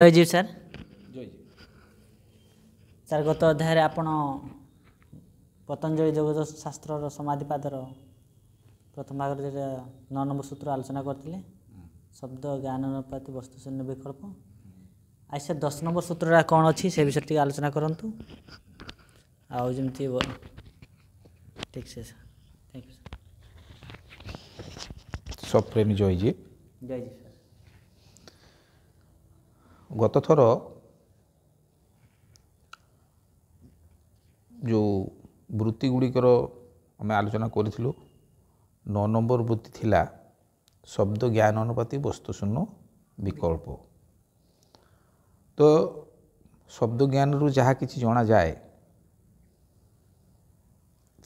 ଜୟଜୀବ sir. ଜୟଜୀବ sir ଗତ ଅଧ୍ୟାୟରେ ଆପଣ ପତଞ୍ଜଳି ଯୋଗ ଶାସ୍ତ୍ରର ସମାଧିପାଦର ପ୍ରଥମ ଭାଗରେ ଯେଟା 9 ନମ୍ବର ସୂତ୍ର ଆଲୋଚନା କରିଥିଲେ, ଶବ୍ଦ ଜ୍ଞାନ ଅନୁପାତି ବସ୍ତୁ ଶୂନ୍ୟ ବିକଳ୍ପ। ଆଜି ସାର୍ 10 ନମ୍ବର ସୂତ୍ରଟା କ'ଣ ଅଛି ସେ ବିଷୟରେ ଟିକେ ଆଲୋଚନା କରନ୍ତୁ। ଆଉ ଯେମିତି ଠିକ୍ ସେ ସାର୍, ଥ୍ୟାଙ୍କ ୟୁ ସାର୍। ସପ୍ରେମୀ ଜୟଜୀବ। ଜୟଜୀବ ସାର୍। ଗତ ଥର ଯେଉଁ ବୃତ୍ତି ଗୁଡ଼ିକର ଆମେ ଆଲୋଚନା କରିଥିଲୁ, 9 ନମ୍ବର ବୃତ୍ତି ଥିଲା ଶବ୍ଦ ଜ୍ଞାନ ଅନୁପାତି ବସ୍ତୁ ଶୂନ୍ୟ ବିକଳ୍ପ। ତ ଶବ୍ଦ ଜ୍ଞାନରୁ ଯାହା କିଛି ଜଣାଯାଏ,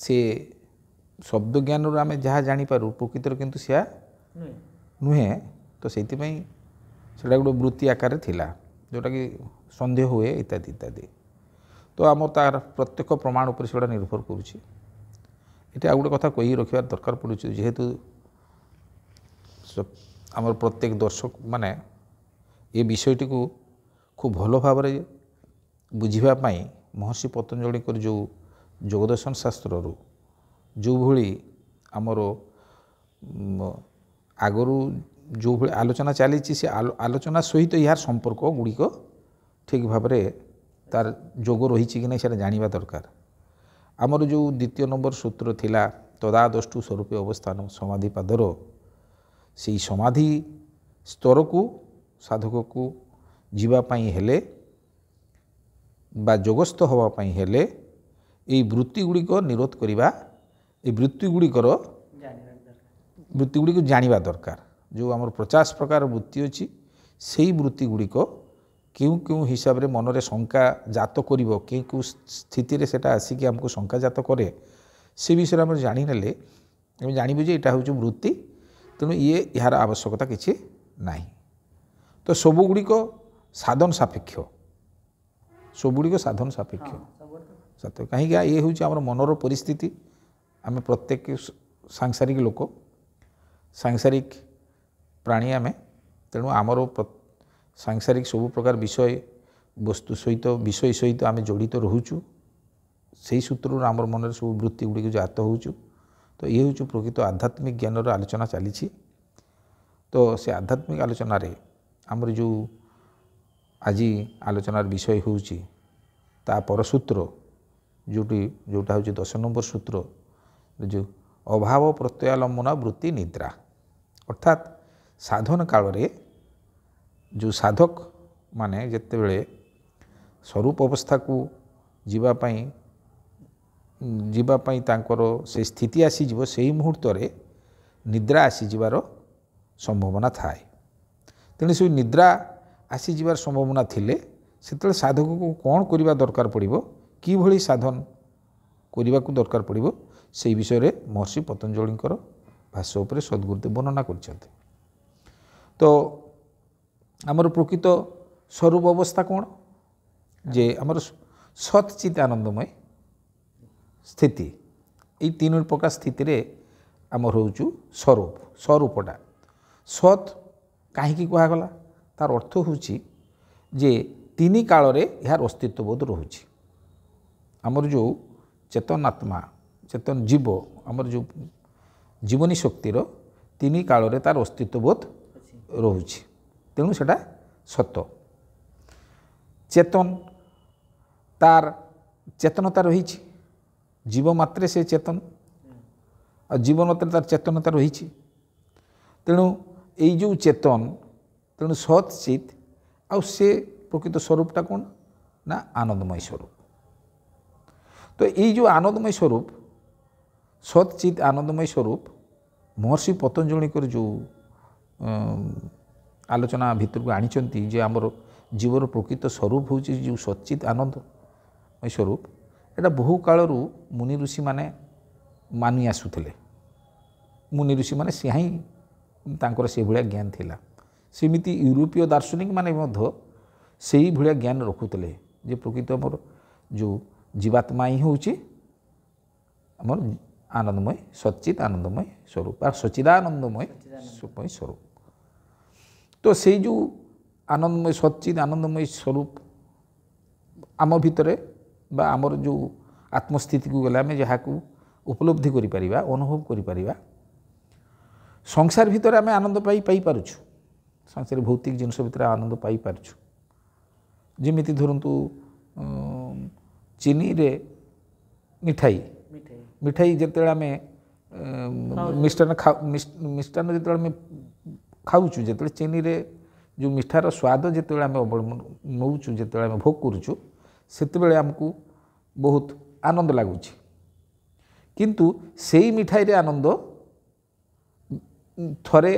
ସେ ଶବ୍ଦ ଜ୍ଞାନରୁ ଆମେ ଯାହା ଜାଣିପାରୁ ପ୍ରକୃତରେ କିନ୍ତୁ ସେୟା ନୁହେଁ। ତ ସେଇଥିପାଇଁ ସେଇଟା ଗୋଟେ ବୃତ୍ତି ଆକାରରେ ଥିଲା, ଯେଉଁଟାକି ସନ୍ଦେହ ହୁଏ ଇତ୍ୟାଦି ଇତ୍ୟାଦି। ତ ଆମର ତାର ପ୍ରତ୍ୟେକ ପ୍ରମାଣ ଉପରେ ସେଗୁଡ଼ା ନିର୍ଭର କରୁଛି। ଏଠି ଆଉ ଗୋଟେ କଥା କହି ରଖିବାର ଦରକାର ପଡ଼ୁଛି, ଯେହେତୁ ଆମର ପ୍ରତ୍ୟେକ ଦର୍ଶକ ମାନେ ଏ ବିଷୟଟିକୁ ଖୁବ ଭଲ ଭାବରେ ବୁଝିବା ପାଇଁ ମହର୍ଷି ପତଞ୍ଜଳିଙ୍କର ଯେଉଁ ଯୋଗଦର୍ଶନ ଶାସ୍ତ୍ରରୁ ଯେଉଁଭଳି ଆମର ଆଗରୁ ଯେଉଁଭଳି ଆଲୋଚନା ଚାଲିଛି, ସେ ଆଲୋଚନା ସହିତ ଏହାର ସମ୍ପର୍କ ଗୁଡ଼ିକ ଠିକ୍ ଭାବରେ ତାର ଯୋଗ ରହିଛି କି ନାହିଁ ସେଇଟା ଜାଣିବା ଦରକାର। ଆମର ଯେଉଁ 2 ନମ୍ବର ସୂତ୍ର ଥିଲା ତଦାଦୃଷ୍ଟୁ ସ୍ୱରୂପେ ଅବସ୍ଥାନ ସମାଧିପାଦର, ସେଇ ସମାଧି ସ୍ତରକୁ ସାଧକକୁ ଯିବା ପାଇଁ ହେଲେ ବା ଯୋଗସ୍ଥ ହେବା ପାଇଁ ହେଲେ ଏଇ ବୃତ୍ତି ଗୁଡ଼ିକ ନିରୋଧ କରିବା, ଏଇ ବୃତ୍ତି ଗୁଡ଼ିକୁ ଜାଣିବା ଦରକାର। ଯେଉଁ ଆମର 50 ପ୍ରକାର ବୃତ୍ତି ଅଛି, ସେଇ ବୃତ୍ତି ଗୁଡ଼ିକ କେଉଁ କେଉଁ ହିସାବରେ ମନରେ ଶଙ୍କା ଜାତ କରିବ, କେଉଁ କେଉଁ ସ୍ଥିତିରେ ସେଇଟା ଆସିକି ଆମକୁ ଶଙ୍କା ଜାତ କରେ, ସେ ବିଷୟରେ ଆମେ ଜାଣିନେଲେ ଆମେ ଜାଣିବୁ ଯେ ଏଇଟା ହେଉଛି ବୃତ୍ତି, ତେଣୁ ଏହାର ଆବଶ୍ୟକତା କିଛି ନାହିଁ। ତ ସବୁଗୁଡ଼ିକ ସାଧନ ସାପେକ୍ଷ, ସବୁଗୁଡ଼ିକ ସାଧନ ସାପେକ୍ଷ। ସତ କାହିଁକି ଇଏ ହେଉଛି ଆମର ମନର ପରିସ୍ଥିତି। ଆମେ ପ୍ରତ୍ୟେକ ସାଂସାରିକ ଲୋକ, ସାଂସାରିକ ପ୍ରାଣୀ ଆମେ। ତେଣୁ ଆମର ସାଂସାରିକ ସବୁ ପ୍ରକାର ବିଷୟ ବସ୍ତୁ ସହିତ ବିଷୟ ସହିତ ଆମେ ଜଡ଼ିତ ରହୁଛୁ। ସେହି ସୂତ୍ରରୁ ଆମର ମନରେ ସବୁ ବୃତ୍ତି ଗୁଡ଼ିକୁ ଜାତ ହେଉଛୁ। ତ ଇଏ ହେଉଛି ପ୍ରକୃତ ଆଧ୍ୟାତ୍ମିକ ଜ୍ଞାନର ଆଲୋଚନା ଚାଲିଛି। ତ ସେ ଆଧ୍ୟାତ୍ମିକ ଆଲୋଚନାରେ ଆମର ଯେଉଁ ଆଜି ଆଲୋଚନାର ବିଷୟ ହେଉଛି ତା ପରସୂତ୍ର, ଯେଉଁଟା ହେଉଛି 10 ନମ୍ବର ସୂତ୍ର, ଯେଉଁ ଅଭାବ ପ୍ରତ୍ୟୟାଲମ୍ବନା ବୃତ୍ତି ନିଦ୍ରା। ଅର୍ଥାତ୍ ସାଧନ କାଳରେ ଯେଉଁ ସାଧକ ମାନେ ଯେତେବେଳେ ସ୍ୱରୂପ ଅବସ୍ଥାକୁ ଯିବା ପାଇଁ ତାଙ୍କର ସେ ସ୍ଥିତି ଆସିଯିବ, ସେହି ମୁହୂର୍ତ୍ତରେ ନିଦ୍ରା ଆସିଯିବାର ସମ୍ଭାବନା ଥାଏ। ତେଣୁ ସେ ନିଦ୍ରା ଆସିଯିବାର ସମ୍ଭାବନା ଥିଲେ ସେତେବେଳେ ସାଧକକୁ କ'ଣ କରିବା ଦରକାର ପଡ଼ିବ, କିଭଳି ସାଧନ କରିବାକୁ ଦରକାର ପଡ଼ିବ, ସେହି ବିଷୟରେ ମହର୍ଷି ପତଞ୍ଜଳିଙ୍କର ଭାଷ୍ୟ ଉପରେ ସଦ୍ଗୁରୁଦେବ ବର୍ଣ୍ଣନା କରିଛନ୍ତି। ତ ଆମର ପ୍ରକୃତ ସ୍ୱରୂପ ଅବସ୍ଥା କ'ଣ, ଯେ ଆମର ସତ୍ ଚିତ୍ ଆନନ୍ଦମୟ ସ୍ଥିତି। ଏଇ 3 ପ୍ରକାର ସ୍ଥିତିରେ ଆମର ହେଉଛୁ ସ୍ୱରୂପଟା। ସତ୍ କାହିଁକି କୁହାଗଲା, ତାର ଅର୍ଥ ହେଉଛି ଯେ 3 କାଳରେ ଏହାର ଅସ୍ତିତ୍ୱ ବୋଧ ରହୁଛି। ଆମର ଯେଉଁ ଚେତନାତ୍ମା, ଚେତନ ଜୀବ, ଆମର ଯେଉଁ ଜୀବନୀ ଶକ୍ତିର 3 କାଳରେ ତାର ଅସ୍ତିତ୍ୱ ବୋଧ ରହୁଛି। ତେଣୁ ସେଇଟା ସତ। ଚେତନ, ତାର ଚେତନତା ରହିଛି, ଜୀବ ମାତ୍ରେ ସେ ଚେତନ, ଆଉ ଜୀବନତାରେ ତାର ଚେତନତା ରହିଛି। ତେଣୁ ଏଇ ଯେଉଁ ଚେତନ, ତେଣୁ ସତ୍ ଚିତ୍, ଆଉ ସେ ପ୍ରକୃତ ସ୍ୱରୂପଟା କ'ଣ ନା ଆନନ୍ଦମୟ ସ୍ୱରୂପ। ତ ଏଇ ଯେଉଁ ଆନନ୍ଦମୟ ସ୍ୱରୂପ, ସତ୍ ଚିତ୍ ଆନନ୍ଦମୟ ସ୍ୱରୂପ, ମହର୍ଷି ପତଞ୍ଜଳିଙ୍କର ଯେଉଁ ଆଲୋଚନା ଭିତରକୁ ଆଣିଛନ୍ତି, ଯେ ଆମର ଜୀବର ପ୍ରକୃତ ସ୍ୱରୂପ ହେଉଛି ଯେଉଁ ସଚ୍ଚିତ୍ ଆନନ୍ଦମୟ ସ୍ୱରୂପ, ଏଇଟା ବହୁ କାଳରୁ ମୁନି ଋଷିମାନେ ମାନି ଆସୁଥିଲେ। ମୁନି ଋଷିମାନେ ସେ ହିଁ ତାଙ୍କର ସେଭଳିଆ ଜ୍ଞାନ ଥିଲା। ସେମିତି ୟୁରୋପୀୟ ଦାର୍ଶନିକ ମାନେ ମଧ୍ୟ ସେଇଭଳିଆ ଜ୍ଞାନ ରଖୁଥିଲେ ଯେ ପ୍ରକୃତ ଆମର ଯେଉଁ ଜୀବାତ୍ମା ହିଁ ହେଉଛି ଆମର ଆନନ୍ଦମୟ ସଚ୍ଚିତ୍ ଆନନ୍ଦମୟ ସ୍ୱରୂପ ବା ସଚ୍ଚିଦାନନ୍ଦମୟ ସ୍ୱରୂପ। ତ ସେଇ ଯେଉଁ ଆନନ୍ଦମୟ ସଚ୍ଚିତ ଆନନ୍ଦମୟ ସ୍ୱରୂପ ଆମ ଭିତରେ ବା ଆମର ଯେଉଁ ଆତ୍ମସ୍ଥିତିକୁ ଗଲେ ଆମେ ଯାହାକୁ ଉପଲବ୍ଧି କରିପାରିବା ଅନୁଭବ କରିପାରିବା ସଂସାର ଭିତରେ ଆମେ ଆନନ୍ଦ ପାଇପାରୁଛୁ ସଂସାର ଭୌତିକ ଜିନିଷ ଭିତରେ ଆନନ୍ଦ ପାଇପାରୁଛୁ ଯେମିତି ଧରନ୍ତୁ ଚିନିରେ ମିଠାଇ ଯେତେବେଳେ ଆମେ ମିଷ୍ଟାନ୍ନ ଯେତେବେଳେ ଆମେ ଖାଉଛୁ ଯେତେବେଳେ ଚିନିରେ ଯେଉଁ ମିଠାର ସ୍ୱାଦ ଯେତେବେଳେ ଆମେ ନେଉଛୁ ଯେତେବେଳେ ଆମେ ଭୋଗ କରୁଛୁ ସେତେବେଳେ ଆମକୁ ବହୁତ ଆନନ୍ଦ ଲାଗୁଛି କିନ୍ତୁ ସେଇ ମିଠାଇରେ ଆନନ୍ଦ ଥରେ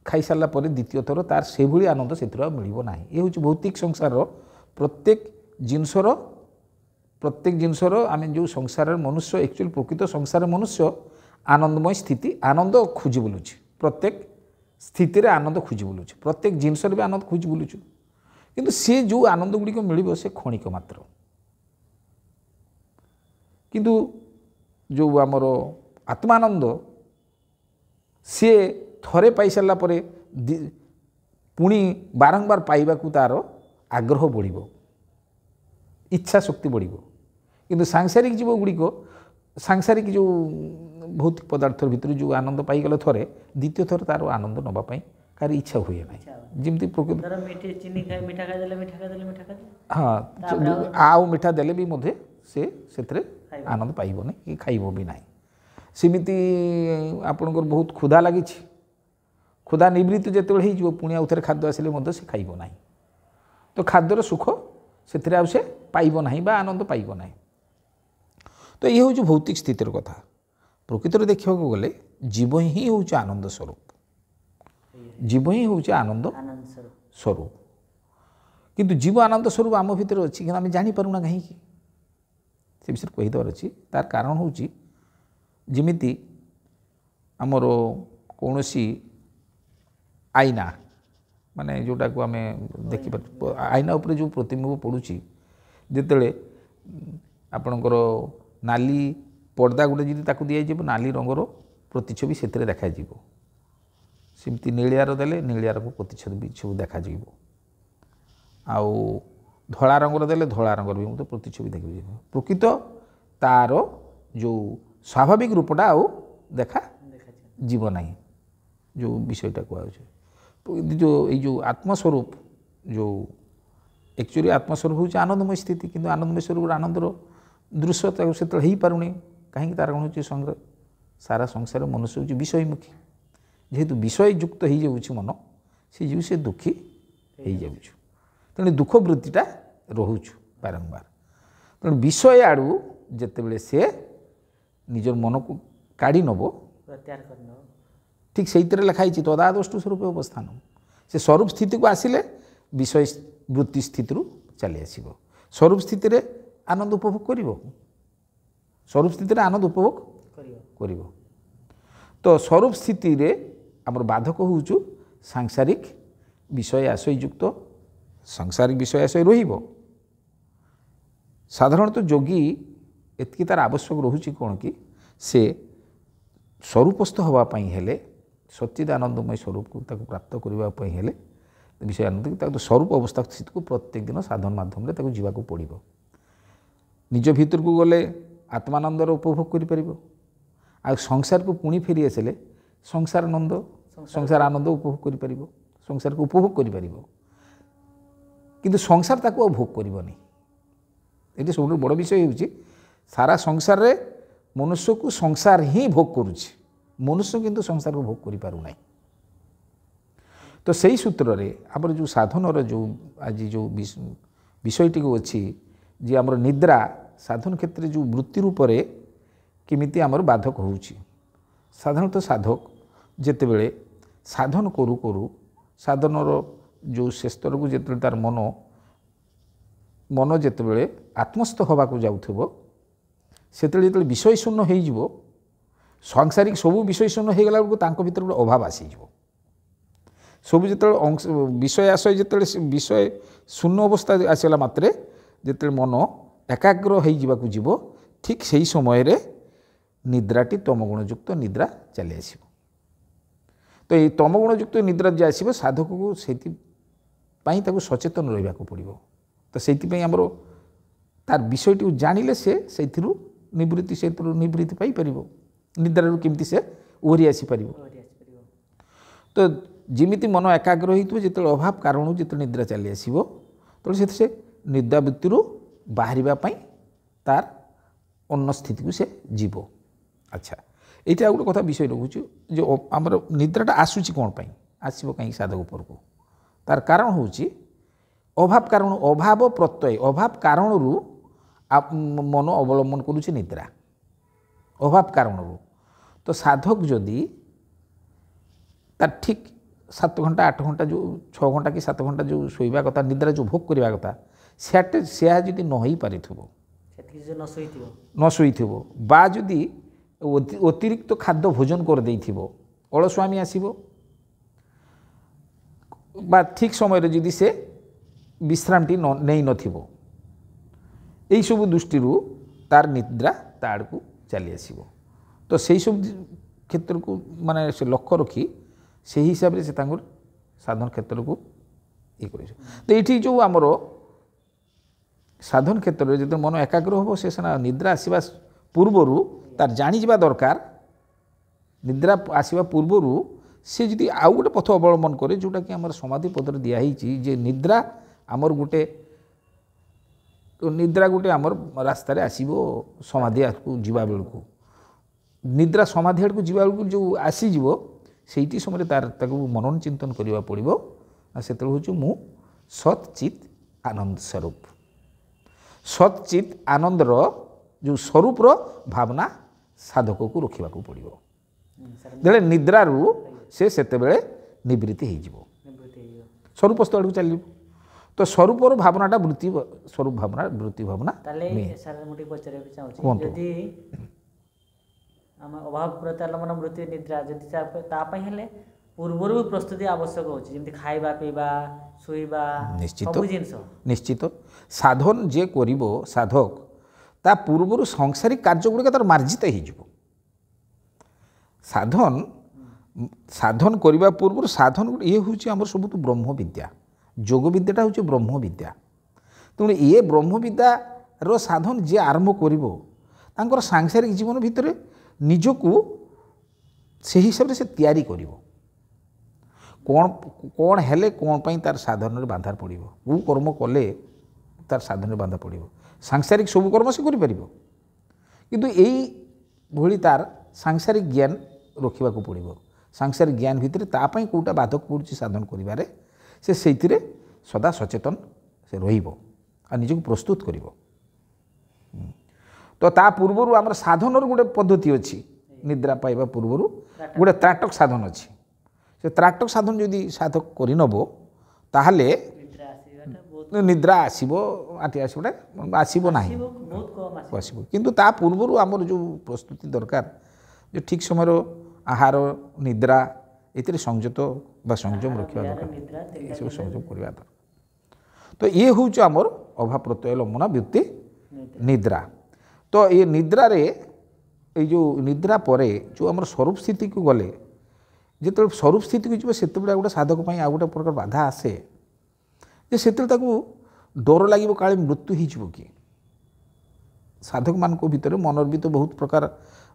ଖାଇସାରିଲା ପରେ ଦ୍ୱିତୀୟ ଥର ତାର ସେଭଳି ଆନନ୍ଦ ସେଥିରୁ ଆଉ ମିଳିବ ନାହିଁ ଏ ହେଉଛି ଭୌତିକ ସଂସାରର ପ୍ରତ୍ୟେକ ଜିନିଷର ଆମେ ଯେଉଁ ସଂସାରରେ ମନୁଷ୍ୟ ଆକ୍ଚୁଆଲି ପ୍ରକୃତ ସଂସାର ମନୁଷ୍ୟ ଆନନ୍ଦମୟ ସ୍ଥିତି ଆନନ୍ଦ ଖୋଜି ବୁଲୁଛି ପ୍ରତ୍ୟେକ ସ୍ଥିତିରେ ଆନନ୍ଦ ଖୋଜି ବୁଲୁଛି ପ୍ରତ୍ୟେକ ଜିନିଷରେ ବି ଆନନ୍ଦ ଖୋଜି ବୁଲୁଛୁ କିନ୍ତୁ ସେ ଯେଉଁ ଆନନ୍ଦ ଗୁଡ଼ିକ ମିଳିବ ସେ କ୍ଷଣିକ ମାତ୍ର କିନ୍ତୁ ଯେଉଁ ଆମର ଆତ୍ମାନନ୍ଦ ସିଏ ଥରେ ପାଇସାରିଲା ପରେ ପୁଣି ବାରମ୍ବାର ପାଇବାକୁ ତାର ଆଗ୍ରହ ବଢ଼ିବ ଇଚ୍ଛା ଶକ୍ତି ବଢ଼ିବ କିନ୍ତୁ ସାଂସାରିକ ଜୀବଗୁଡ଼ିକ ସାଂସାରିକ ଯେଉଁ ଭୌତିକ ପଦାର୍ଥ ଭିତରୁ ଯେଉଁ ଆନନ୍ଦ ପାଇଗଲେ ଥରେ ଦ୍ୱିତୀୟ ଥର ତାର ଆନନ୍ଦ ନେବା ପାଇଁ କାହାର ଇଚ୍ଛା ହୁଏ ନାହିଁ ଯେମିତି ପ୍ରକୃତ ହଁ ଆଉ ମିଠା ଦେଲେ ବି ମଧ୍ୟ ସେ ସେଥିରେ ଆନନ୍ଦ ପାଇବନି କି ଖାଇବ ବି ନାହିଁ ସେମିତି ଆପଣଙ୍କର ବହୁତ କ୍ଷୁଧା ଲାଗିଛି କ୍ଷୁଧା ନିବୃତ୍ତି ଯେତେବେଳେ ହେଇଯିବ ପୁଣି ଆଉ ଥରେ ଖାଦ୍ୟ ଆସିଲେ ମଧ୍ୟ ସେ ଖାଇବ ନାହିଁ ତ ଖାଦ୍ୟର ସୁଖ ସେଥିରେ ଆଉ ସେ ପାଇବ ନାହିଁ ବା ଆନନ୍ଦ ପାଇବ ନାହିଁ ତ ଇଏ ହେଉଛି ଭୌତିକ ସ୍ଥିତିର କଥା ପ୍ରକୃତରେ ଦେଖିବାକୁ ଗଲେ ଜୀବ ହିଁ ହେଉଛି ଆନନ୍ଦ ସ୍ୱରୂପ ଜୀବ ହିଁ ହେଉଛି ଆନନ୍ଦ ସ୍ୱରୂପ କିନ୍ତୁ ଜୀବ ଆନନ୍ଦ ସ୍ୱରୂପ ଆମ ଭିତରେ ଅଛି କିନ୍ତୁ ଆମେ ଜାଣିପାରୁନା କାହିଁକି ସେ ବିଷୟରେ କହିଦେବାର ଅଛି ତାର କାରଣ ହେଉଛି ଯେମିତି ଆମର କୌଣସି ଆଇନା ମାନେ ଯେଉଁଟାକୁ ଆମେ ଦେଖିପାରୁ ଆଇନା ଉପରେ ଯେଉଁ ପ୍ରତିବିମ୍ବ ପଡ଼ୁଛି ଯେତେବେଳେ ଆପଣଙ୍କର ନାଲି ପର୍ଦ୍ଦା ଗୋଟେ ଯଦି ତାକୁ ଦିଆଯିବ ନାଲି ରଙ୍ଗର ପ୍ରତିଛବି ସେଥିରେ ଦେଖାଯିବ ସେମିତି ନୀଳିଆର ଦେଲେ ନୀଳିଆର ପ୍ରତିଛବି ସବୁ ଦେଖାଯିବ ଆଉ ଧଳା ରଙ୍ଗର ଦେଲେ ଧଳା ରଙ୍ଗର ବି ମଧ୍ୟ ପ୍ରତିଛବି ଦେଖିଯିବ ପ୍ରକୃତ ତାର ଯେଉଁ ସ୍ୱାଭାବିକ ରୂପଟା ଆଉ ଯିବ ନାହିଁ ଯେଉଁ ବିଷୟଟା କୁହାଯାଉଛି ଯେଉଁ ଏଇ ଯେଉଁ ଆତ୍ମସ୍ୱରୂପ ଯେଉଁ ଆକ୍ଚୁଆଲି ଆତ୍ମସ୍ୱରୂପ ହେଉଛି ଆନନ୍ଦମୟ ସ୍ଥିତି କିନ୍ତୁ ଆନନ୍ଦମୟ ସ୍ୱରୂପର ଆନନ୍ଦର ଦୃଶ୍ୟ ତାକୁ ସେତେବେଳେ ହେଇପାରୁନି କାହିଁକି ତାର କ'ଣ ହେଉଛି ସାରା ସଂସାର ମନୁଷ୍ୟ ହେଉଛି ବିଷୟମୁଖୀ ଯେହେତୁ ବିଷୟଯୁକ୍ତ ହେଇଯାଉଛି ମନ ସେ ଯେଉଁ ସେ ଦୁଃଖୀ ହେଇଯାଉଛୁ ତେଣୁ ଦୁଃଖ ବୃତ୍ତିଟା ରହୁଛୁ ବାରମ୍ବାର ତେଣୁ ବିଷୟ ଆଡ଼ୁ ଯେତେବେଳେ ସେ ନିଜର ମନକୁ କାଢ଼ି ନେବ ଠିକ୍ ସେଇଥିରେ ଲେଖା ହେଇଛି ତଦାଦୃଷ୍ଟୁ ସ୍ୱରୂପ ଅବସ୍ଥାନ ସେ ସ୍ୱରୂପ ସ୍ଥିତିକୁ ଆସିଲେ ବିଷୟ ବୃତ୍ତି ସ୍ଥିତିରୁ ଚାଲି ଆସିବ ସ୍ୱରୂପ ସ୍ଥିତିରେ ଆନନ୍ଦ ଉପଭୋଗ କରିବ ସ୍ୱରୂପ ସ୍ଥିତିରେ ଆନନ୍ଦ ଉପଭୋଗ କରିବ ତ ସ୍ୱରୂପ ସ୍ଥିତିରେ ଆମର ବାଧକ ହେଉଛୁ ସାଂସାରିକ ବିଷୟ ଆଶୟଯୁକ୍ତ ସାଂସାରିକ ବିଷୟ ଆଶୟ ରହିବ ସାଧାରଣତଃ ଯୋଗୀ ଏତିକି ତାର ଆବଶ୍ୟକ ରହୁଛି କ'ଣ କି ସେ ସ୍ୱରୂପସ୍ଥ ହେବା ପାଇଁ ହେଲେ ସଚ୍ଚିଦ ଆନନ୍ଦମୟ ସ୍ୱରୂପକୁ ତାକୁ ପ୍ରାପ୍ତ କରିବା ପାଇଁ ହେଲେ ବିଷୟ ଆନନ୍ଦ ତାକୁ ସ୍ୱରୂପ ଅବସ୍ଥା ସ୍ଥିତିକୁ ପ୍ରତ୍ୟେକ ଦିନ ସାଧନ ମାଧ୍ୟମରେ ତାକୁ ଯିବାକୁ ପଡ଼ିବ ନିଜ ଭିତରକୁ ଗଲେ ଆତ୍ମାନନ୍ଦର ଉପଭୋଗ କରିପାରିବ ଆଉ ସଂସାରକୁ ପୁଣି ଫେରି ଆସିଲେ ସଂସାର ଆନନ୍ଦ ଉପଭୋଗ କରିପାରିବ ସଂସାରକୁ ଉପଭୋଗ କରିପାରିବ କିନ୍ତୁ ସଂସାର ତାକୁ ଆଉ ଭୋଗ କରିବନି ଏଠି ସବୁଠୁ ବଡ଼ ବିଷୟ ହେଉଛି ସାରା ସଂସାରରେ ମନୁଷ୍ୟକୁ ସଂସାର ହିଁ ଭୋଗ କରୁଛି ମନୁଷ୍ୟ କିନ୍ତୁ ସଂସାରକୁ ଭୋଗ କରିପାରୁନାହିଁ ତ ସେଇ ସୂତ୍ରରେ ଆମର ଯେଉଁ ସାଧନର ଯେଉଁ ଆଜି ଯେଉଁ ବିଷୟଟିକୁ ଅଛି ଯେ ଆମର ନିଦ୍ରା ସାଧନ କ୍ଷେତ୍ରରେ ଯେଉଁ ବୃତ୍ତି ରୂପରେ କେମିତି ଆମର ବାଧକ ହେଉଛି ସାଧାରଣତଃ ସାଧକ ଯେତେବେଳେ ସାଧନ କରୁ କରୁ ସାଧନର ଯେଉଁ ଶେସ୍ତରକୁ ଯେତେବେଳେ ତାର ମନ ଯେତେବେଳେ ଆତ୍ମସ୍ଥ ହେବାକୁ ଯାଉଥିବ ସେତେବେଳେ ଯେତେବେଳେ ବିଷୟ ଶୂନ୍ୟ ହେଇଯିବ ସାଂସାରିକ ସବୁ ବିଷୟ ଶୂନ୍ୟ ହେଇଗଲା ବେଳକୁ ତାଙ୍କ ଭିତରେ ଗୋଟେ ଅଭାବ ଆସିଯିବ ସବୁ ଯେତେବେଳେ ବିଷୟ ଆଶୟ ଯେତେବେଳେ ବିଷୟ ଶୂନ୍ୟ ଅବସ୍ଥା ଆସିଗଲା ମାତ୍ରେ ଯେତେବେଳେ ମନ ଏକାଗ୍ର ହେଇଯିବାକୁ ଯିବ ଠିକ୍ ସେହି ସମୟରେ ନିଦ୍ରାଟି ତମଗୁଣଯୁକ୍ତ ନିଦ୍ରା ଚାଲି ଆସିବ ତ ଏଇ ତମଗୁଣଯୁକ୍ତ ନିଦ୍ରା ଯେ ଆସିବ ସାଧକକୁ ପାଇଁ ତାକୁ ସଚେତନ ରହିବାକୁ ପଡ଼ିବ। ତ ସେଇଥିପାଇଁ ଆମର ତାର ବିଷୟଟିକୁ ଜାଣିଲେ ସେ ସେଇଥିରୁ ନିବୃତ୍ତି ପାଇପାରିବ, ନିଦ୍ରାରୁ କେମିତି ସେ ଓହରି ଆସିପାରିବ। ତ ଯେମିତି ମନ ଏକାଗ୍ର ହୋଇଥିବ, ଯେତେବେଳେ ଅଭାବ କାରଣରୁ ଯେତେବେଳେ ନିଦ୍ରା ଚାଲି ଆସିବ, ତେଣୁ ସେ ନିଦ୍ରାବୃତ୍ତିରୁ ବାହାରିବା ପାଇଁ ତାର ଅନ୍ୟ ସ୍ଥିତିକୁ ସେ ଯିବ। ଆଚ୍ଛା, ଏଇଟା ଆଉ ଗୋଟେ କଥା ବିଷୟ ରହୁଛି ଯେ ଆମର ନିଦ୍ରାଟା ଆସୁଛି କ'ଣ ପାଇଁ, ଆସିବ କାହିଁକି ସାଧକ ଉପରକୁ, ତାର କାରଣ ହେଉଛି ଅଭାବ କାରଣ, ଅଭାବ ପ୍ରତ୍ୟୟ, ଅଭାବ କାରଣରୁ ମନ ଅବଲମ୍ବନ କରୁଛି ନିଦ୍ରା, ଅଭାବ କାରଣରୁ। ତ ସାଧକ ଯଦି ତାର ଠିକ୍ 7 ଘଣ୍ଟା 8 ଘଣ୍ଟା ଯେଉଁ 6 ଘଣ୍ଟା କି 7 ଘଣ୍ଟା ଯେଉଁ ଶୋଇବା କଥା, ନିଦ୍ରା ଯେଉଁ ଭୋଗ କରିବା କଥା, ସେହା ଯଦି ନ ହେଇପାରିଥିବ, ନ ଶୋଇଥିବ ବା ଯଦି ଅତିରିକ୍ତ ଖାଦ୍ୟ ଭୋଜନ କରିଦେଇଥିବ, ଅଳସୁଆମୀ ଆସିବ, ବା ଠିକ୍ ସମୟରେ ଯଦି ସେ ବିଶ୍ରାମଟି ନେଇନଥିବ, ଏହିସବୁ ଦୃଷ୍ଟିରୁ ତାର ନିଦ୍ରା ତା ଆଡ଼କୁ ଚାଲି ଆସିବ। ତ ସେଇସବୁ କ୍ଷେତ୍ରକୁ ମାନେ ସେ ଲକ୍ଷ୍ୟ ରଖି ସେହି ହିସାବରେ ସେ ତାଙ୍କର ସାଧନ କ୍ଷେତ୍ରକୁ ଇଏ କରିବ। ତ ଏଇଠି ଯେଉଁ ଆମର ସାଧନ କ୍ଷେତ୍ରରେ ଯେତେବେଳେ ମନ ଏକାଗ୍ର ହେବ, ସେ ସିନା ନିଦ୍ରା ଆସିବା ପୂର୍ବରୁ ତାର ଜାଣିଯିବା ଦରକାର, ନିଦ୍ରା ଆସିବା ପୂର୍ବରୁ ସେ ଯଦି ଆଉ ଗୋଟେ ପଥ ଅବଲମ୍ବନ କରେ, ଯେଉଁଟାକି ଆମର ସମାଧି ପଦରେ ଦିଆହେଇଛି ଯେ ନିଦ୍ରା ଗୋଟେ ଆମର ରାସ୍ତାରେ ଆସିବ ସମାଧି ଆଡ଼କୁ ଯିବା ବେଳକୁ, ନିଦ୍ରା ସମାଧି ଆଡ଼କୁ ଯିବା ବେଳକୁ ଯେଉଁ ଆସିଯିବ, ସେଇଠି ସମୟରେ ତାକୁ ମନନ ଚିନ୍ତନ କରିବାକୁ ପଡ଼ିବ। ଆଉ ସେତେବେଳେ ହେଉଛି ମୁଁ ସତ୍ ଚିତ୍ ଆନନ୍ଦ ସ୍ୱରୂପ, ସତ୍ ଚିତ୍ ଆନନ୍ଦର ଯେଉଁ ସ୍ୱରୂପର ଭାବନା ସାଧକକୁ ରଖିବାକୁ ପଡ଼ିବ। ଯେତେବେଳେ ନିଦ୍ରାରୁ ସେ ସେତେବେଳେ ନିବୃତ୍ତି ହେଇଯିବ, ସ୍ୱରୂପସ୍ଥ ଆଡ଼କୁ ଚାଲିବ। ତ ସ୍ୱରୂପର ଭାବନାଟା ସ୍ୱରୂପ ଭାବନା ବୃତ୍ତି ଭାବନା। ତାହେଲେ ସାର୍ ମୁଁ ଟିକେ ପଚାରିବାକୁ ଚାହୁଁଛି, କୁହନ୍ତୁ। ଯଦି ଆମ ଅଭାବ ପ୍ରତ୍ୟାଲମ୍ବନ ବୃତ୍ତି ନିଦ୍ରା ଯଦି ତା ପାଇଁ ହେଲେ ପୂର୍ବରୁ ବି ପ୍ରସ୍ତୁତି ଆବଶ୍ୟକ ହେଉଛି, ଯେମିତି ଖାଇବା ପିଇବା ଶୋଇବା ସବୁ ଜିନିଷ। ନିଶ୍ଚିତ ସାଧନ ଯିଏ କରିବ ସାଧକ, ତା ପୂର୍ବରୁ ସାଂସାରିକ କାର୍ଯ୍ୟ ଗୁଡ଼ିକ ତାର ମାର୍ଜିତ ହେଇଯିବ। ସାଧନ କରିବା ପୂର୍ବରୁ ସାଧନ ଇଏ ହେଉଛି ଆମର ସବୁଠୁ ବ୍ରହ୍ମବିଦ୍ୟା, ଯୋଗ ବିଦ୍ୟାଟା ହେଉଛି ବ୍ରହ୍ମବିଦ୍ୟା। ତେଣୁ ଇଏ ବ୍ରହ୍ମବିଦ୍ୟାର ସାଧନ ଯିଏ ଆରମ୍ଭ କରିବ, ତାଙ୍କର ସାଂସାରିକ ଜୀବନ ଭିତରେ ନିଜକୁ ସେହି ହିସାବରେ ସେ ତିଆରି କରିବ। କ'ଣ ହେଲେ କ'ଣ ପାଇଁ ତାର ସାଧନରେ ବାଧା ପଡ଼ିବ, କେଉଁ କର୍ମ କଲେ ତାର ସାଧନରେ ବାଧା ପଡ଼ିବ, ସାଂସାରିକ ସବୁ କର୍ମ ସେ କରିପାରିବ, କିନ୍ତୁ ଏଇଭଳି ତାର ସାଂସାରିକ ଜ୍ଞାନ ରଖିବାକୁ ପଡ଼ିବ। ସାଂସାରିକ ଜ୍ଞାନ ଭିତରେ ତା ପାଇଁ କେଉଁଟା ବାଧକ ପଡ଼ୁଛି ସାଧନ କରିବାରେ, ସେ ସେଇଥିରେ ସଦା ସଚେତନ ସେ ରହିବ ଆଉ ନିଜକୁ ପ୍ରସ୍ତୁତ କରିବ। ତ ତା ପୂର୍ବରୁ ଆମର ସାଧନର ଗୋଟେ ପଦ୍ଧତି ଅଛି, ନିଦ୍ରା ପାଇବା ପୂର୍ବରୁ ଗୋଟେ ତ୍ରାଟକ ସାଧନ ଅଛି। ସେ ତ୍ରାଟକ ସାଧନ ଯଦି ସାଧକ କରିନେବ, ତାହେଲେ ନିଦ୍ରା ଆସିବ ଆସିବ ନାହିଁ, ଆସିବ। କିନ୍ତୁ ତା ପୂର୍ବରୁ ଆମର ଯେଉଁ ପ୍ରସ୍ତୁତି ଦରକାର, ଯେ ଠିକ୍ ସମୟର ଆହାର ନିଦ୍ରା ଏଥିରେ ସଂଯତ ବା ସଂଯମ ରଖିବା ଦରକାର, ଏସବୁ ସଂଯମ କରିବା ଦରକାର। ତ ଇଏ ହେଉଛି ଆମର ଅଭାବ ପ୍ରତ୍ୟୟ ଲମ୍ବନା ବୃତ୍ତି ନିଦ୍ରା। ତ ଏ ନିଦ୍ରାରେ ଏଇ ଯେଉଁ ନିଦ୍ରା ପରେ ଯେଉଁ ଆମର ସ୍ୱରୂପ ସ୍ଥିତିକୁ ଗଲେ, ଯେତେବେଳେ ସ୍ୱରୂପ ସ୍ଥିତିକୁ ଯିବ, ସେତେବେଳେ ଗୋଟେ ସାଧକ ପାଇଁ ଆଉ ଗୋଟେ ପ୍ରକାର ବାଧା ଆସେ, ଯେ ସେତେବେଳେ ତାକୁ ଡର ଲାଗିବ କାଳେ ମୃତ୍ୟୁ ହେଇଯିବ କି। ସାଧକମାନଙ୍କ ଭିତରେ ମନର ବି ତ ବହୁତ ପ୍ରକାର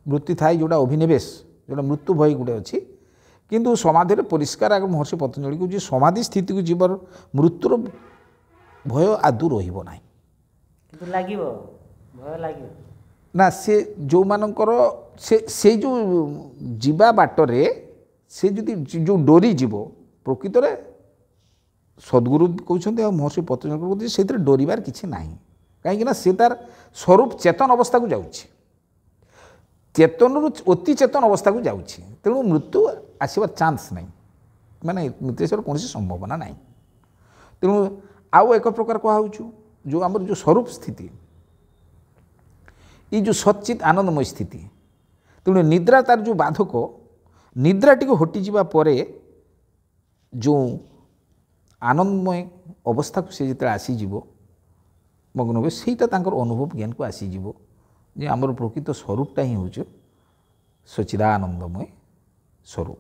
ବୃତ୍ତି ଥାଏ, ଯେଉଁଟା ଅଭିନିବେଶ, ଯେଉଁଟା ମୃତ୍ୟୁ ଭୟ ଗୋଟେ ଅଛି। କିନ୍ତୁ ସମାଧିରେ ପରିଷ୍କାର ଆଗ ମହର୍ଷି ପତଞ୍ଜଳି କହୁଛି, ସମାଧି ସ୍ଥିତିକୁ ଯିବାର ମୃତ୍ୟୁର ଭୟ ଆଦୌ ରହିବ ନାହିଁ। କିନ୍ତୁ ଲାଗିବ, ଭୟ ଲାଗିବ ନା। ସେ ଯେଉଁମାନଙ୍କର ସେଇ ଯେଉଁ ଯିବା ବାଟରେ ସେ ଯଦି ଯେଉଁ ଡରିଯିବ, ପ୍ରକୃତରେ ସଦ୍ଗୁରୁ କହୁଛନ୍ତି ଆଉ ମହର୍ଷି ପତଞ୍ଜଳି କହୁଛନ୍ତି ସେଇଥିରେ ଡରିବାର କିଛି ନାହିଁ। କାହିଁକିନା ସେ ତାର ସ୍ୱରୂପ ଚେତନ ଅବସ୍ଥାକୁ ଯାଉଛି, ଚେତନରୁ ଅତି ଚେତନ ଅବସ୍ଥାକୁ ଯାଉଛି। ତେଣୁ ମୃତ୍ୟୁ ଆସିବାର ଚାନ୍ସ ନାହିଁ, ମାନେ ମୃତ୍ୟୁ ଆସିବାର କୌଣସି ସମ୍ଭାବନା ନାହିଁ। ତେଣୁ ଆଉ ଏକ ପ୍ରକାର କୁହାହେଉଛୁ, ଯେଉଁ ଆମର ଯେଉଁ ସ୍ୱରୂପ ସ୍ଥିତି, ଏଇ ଯେଉଁ ସଚିତ୍ ଆନନ୍ଦମୟ ସ୍ଥିତି। ତେଣୁ ନିଦ୍ରା ତାର ଯେଉଁ ବାଧକ, ନିଦ୍ରା ଟିକେ ହଟିଯିବା ପରେ ଯେଉଁ ଆନନ୍ଦମୟ ଅବସ୍ଥାକୁ ସେ ଯେତେବେଳେ ଆସିଯିବ, ମଗ୍ନ ହୁଏ, ସେଇଟା ତାଙ୍କର ଅନୁଭବ ଜ୍ଞାନକୁ ଆସିଯିବ ଯେ ଆମର ପ୍ରକୃତ ସ୍ୱରୂପଟା ହିଁ ହେଉଛି ସଚିଦାନନ୍ଦମୟ ସ୍ୱରୂପ,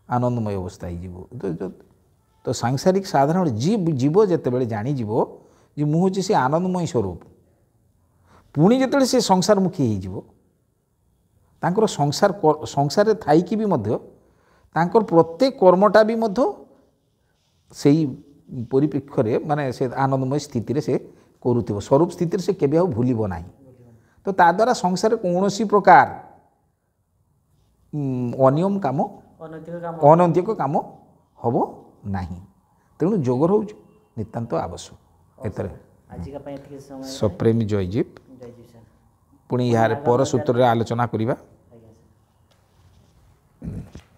ଆନନ୍ଦମୟ ଅବସ୍ଥା ହେଇଯିବ। ତ ତ ସାଂସାରିକ ସାଧାରଣ ଜୀବ ଯେତେବେଳେ ଜାଣିଯିବ ଯେ ମୁଁ ହେଉଛି ସେ ଆନନ୍ଦମୟ ସ୍ୱରୂପ, ପୁଣି ଯେତେବେଳେ ସେ ସଂସାରମୁଖୀ ହେଇଯିବ, ତାଙ୍କର ସଂସାରରେ ଥାଇକି ବି ମଧ୍ୟ ତାଙ୍କର ପ୍ରତ୍ୟେକ କର୍ମଟା ବି ମଧ୍ୟ ସେଇ ପରିପ୍ରେକ୍ଷରେ ମାନେ ସେ ଆନନ୍ଦମୟ ସ୍ଥିତିରେ ସେ କରୁଥିବ, ସ୍ୱରୂପ ସ୍ଥିତିରେ ସେ କେବେ ଆଉ ଭୁଲିବ ନାହିଁ। ତ ତା ଦ୍ୱାରା ସଂସାରରେ କୌଣସି ପ୍ରକାର ଅନିୟମ କାମ ଅନୈତିକ କାମ ହେବ ନାହିଁ। ତେଣୁ ଯୋଗ ରହୁଛି ନିତାନ୍ତ ଆବଶ୍ୟକ। ଏଥିରେ ଆଜିକା ପାଇଁ ଏତିକି ସମୟ ସପ୍ରେମୀ ଜୟଜୀବ। ଜୟଜୀବ ସାର୍। ପୁଣି ଏହାର ପର ସୂତ୍ରରେ ଆଲୋଚନା କରିବା। ଆଜ୍ଞା ସାର୍।